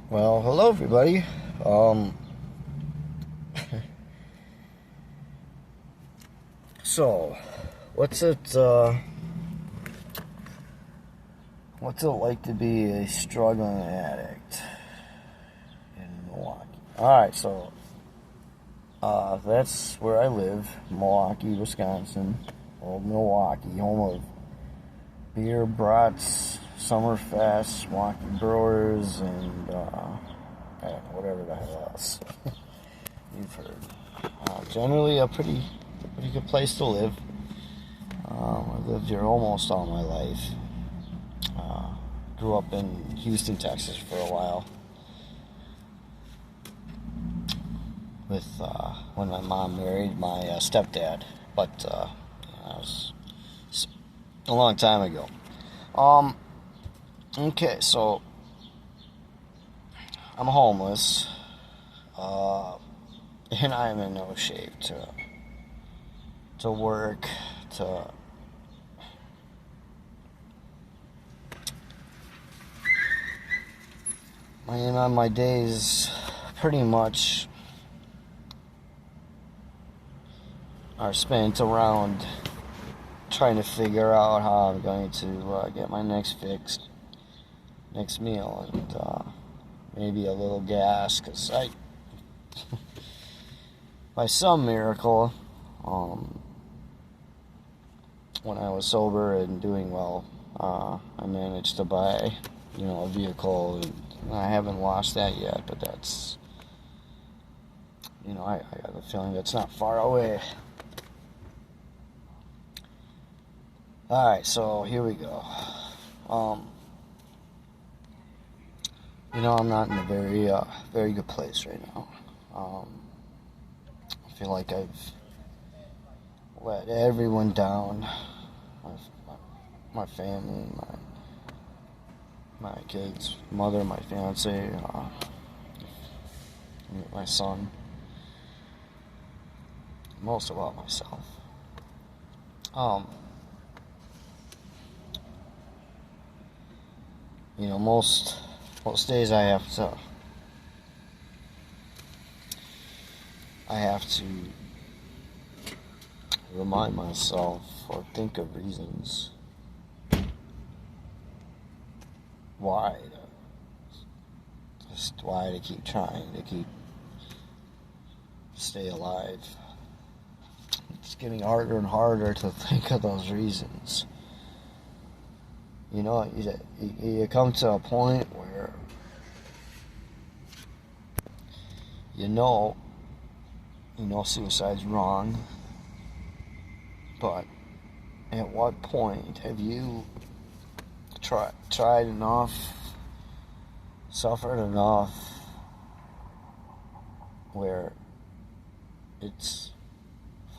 Well, hello everybody. Um, so, what's it, what's it like to be a struggling addict in Milwaukee? Alright, so, that's where I live, Milwaukee, Wisconsin. Old Milwaukee, home of beer, brats, Summerfest, Milwaukee Brewers, and, whatever the hell else you've heard. Generally a pretty good place to live. I've lived here almost all my life. Grew up in Houston, Texas for a while with when my mom married my stepdad, but that was a long time ago. Um, okay, so I'm homeless, and I'm in no shape to work, to on my days pretty much are spent around trying to figure out how I'm going to get my next meal, and maybe a little gas, because by some miracle, when I was sober and doing well, I managed to buy, a vehicle, and I haven't lost that yet, but that's, I got a feeling that's not far away. Alright, so here we go. I'm not in a very good place right now. I feel like I've let everyone down. My family, my kids, mother, my fiance, my son. Most about myself. Most days I have to remind myself or think of reasons why to keep trying, to keep stay alive. It's getting harder and harder to think of those reasons. You come to a point where you know suicide's wrong, but at what point have you tried enough, suffered enough, where it's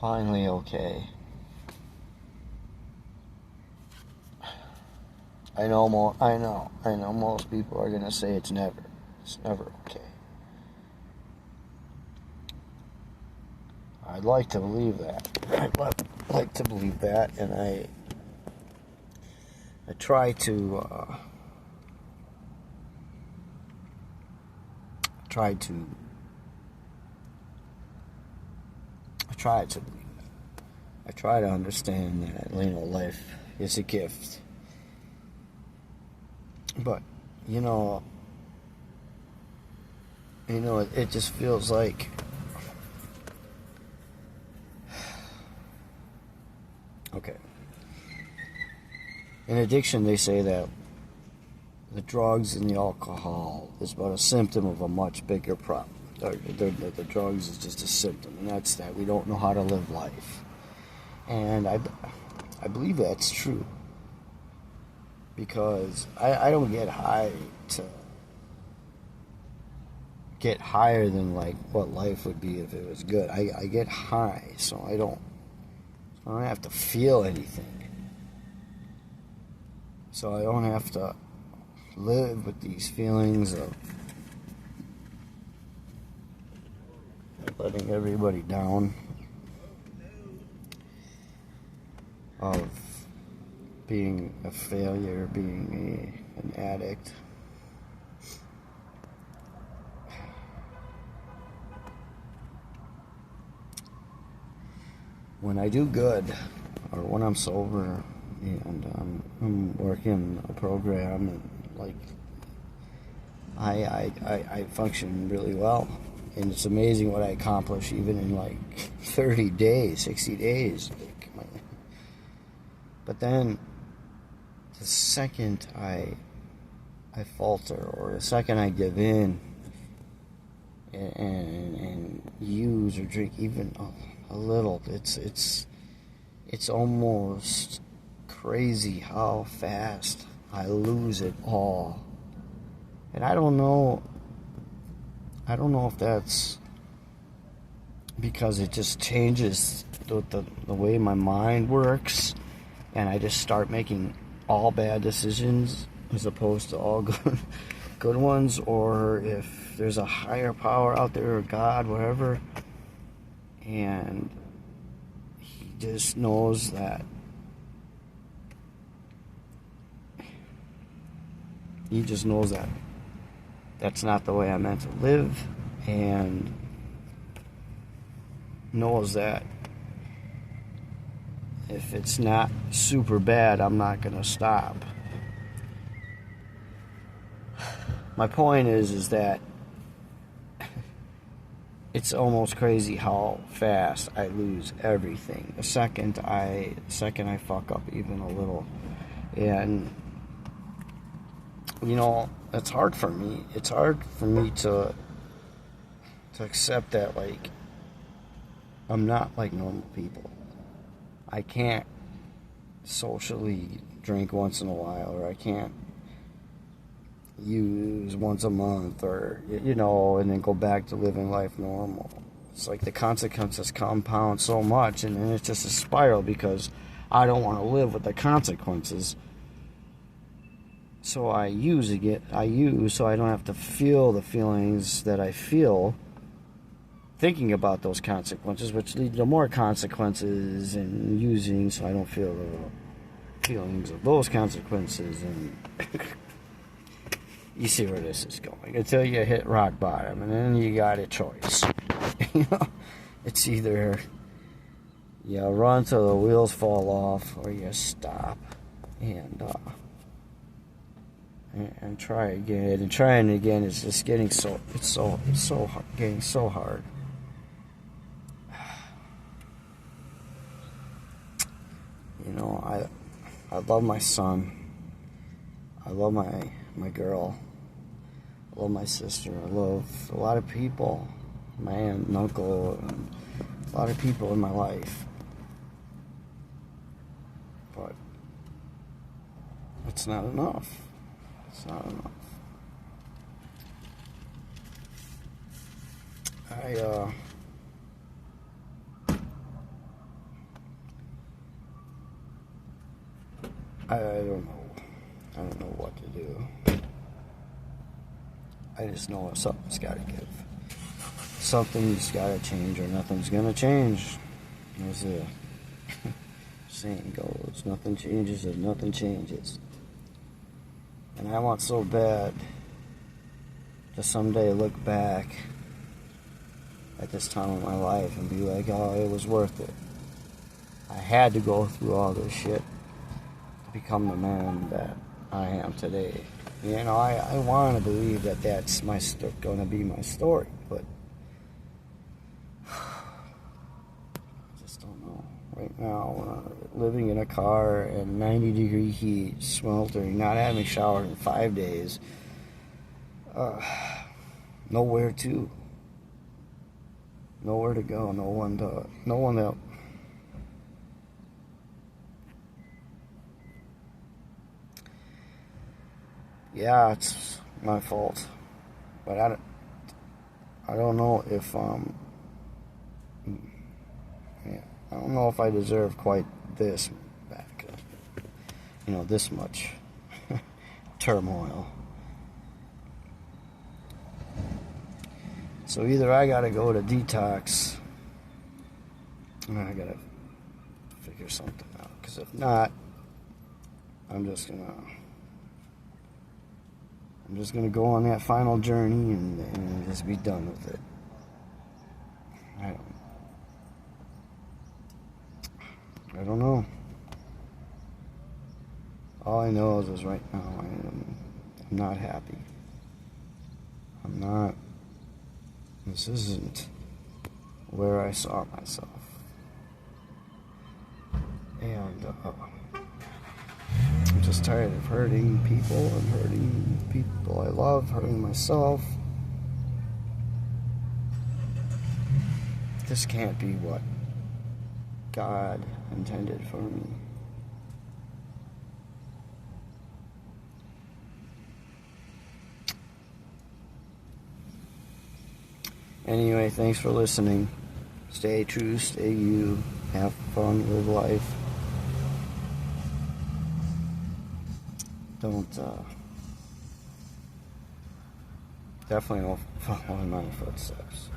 finally okay? I know most people are gonna say it's never okay. I'd like to believe that. I'd like to believe that, and I try to believe that. I try to understand that life is a gift. But it just feels like okay. In addiction, they say that the drugs and the alcohol is but a symptom of a much bigger problem. The drugs is just a symptom, and that's that we don't know how to live life. And I believe that's true, because I don't get higher than like what life would be if it was good. I get high, so I don't have to feel anything. So I don't have to live with these feelings of letting everybody down, of being a failure, being an addict. when I do good, or when I'm sober, and I'm working a program, and like I function really well, and it's amazing what I accomplish even in like 30 days, 60 days. But then the second I falter, or the second I give in and use or drink even a little, it's almost crazy how fast I lose it all. And I don't know if that's because it just changes the way my mind works, and I just start making all bad decisions as opposed to all good ones, or if there's a higher power out there, or God, whatever, and he just knows that that's not the way I'm meant to live, and knows that if it's not super bad, I'm not gonna stop. My point is that it's almost crazy how fast I lose everything. The second I fuck up even a little. And it's hard for me. It's hard for me to accept that, like, I'm not like normal people. I can't socially drink once in a while, or I can't use once a month, or and then go back to living life normal. It's like the consequences compound so much, and then it's just a spiral because I don't want to live with the consequences. So I use so I don't have to feel the feelings that I feel thinking about those consequences, which lead to more consequences, and using so I don't feel the feelings of those consequences. And you see where this is going, until you hit rock bottom, and then you got a choice. It's either you run till the wheels fall off, or you stop and try again. And trying again is just getting so hard, getting so hard. I love my son. I love my girl. I love my sister. I love a lot of people, my aunt and uncle, and a lot of people in my life. But it's not enough. It's not enough. I don't know. I don't know what to do. I just know something's got to give. Something's got to change, or nothing's gonna change. As the saying goes, nothing changes if nothing changes. And I want so bad to someday look back at this time of my life and be like, oh, it was worth it. I had to go through all this shit to become the man that I am today. I want to believe that that's going to be my story, but I just don't know. Right now, living in a car in 90-degree heat, sweltering, not having showered in 5 days, nowhere to go, no one to. Yeah, it's my fault, but I don't know if I don't know if I deserve quite this back, this much turmoil. So either I gotta go to detox, or I gotta figure something out, because if not, I'm just gonna go on that final journey and just be done with it. I don't know. don't know. All I know is right now I'm not happy. I'm not. This isn't where I saw myself. And I'm just tired of hurting people and hurting people I love, hurting myself. This can't be what God intended for me. Anyway, thanks for listening. Stay true, stay you, have fun, live life. Don't, definitely don't follow in my footsteps.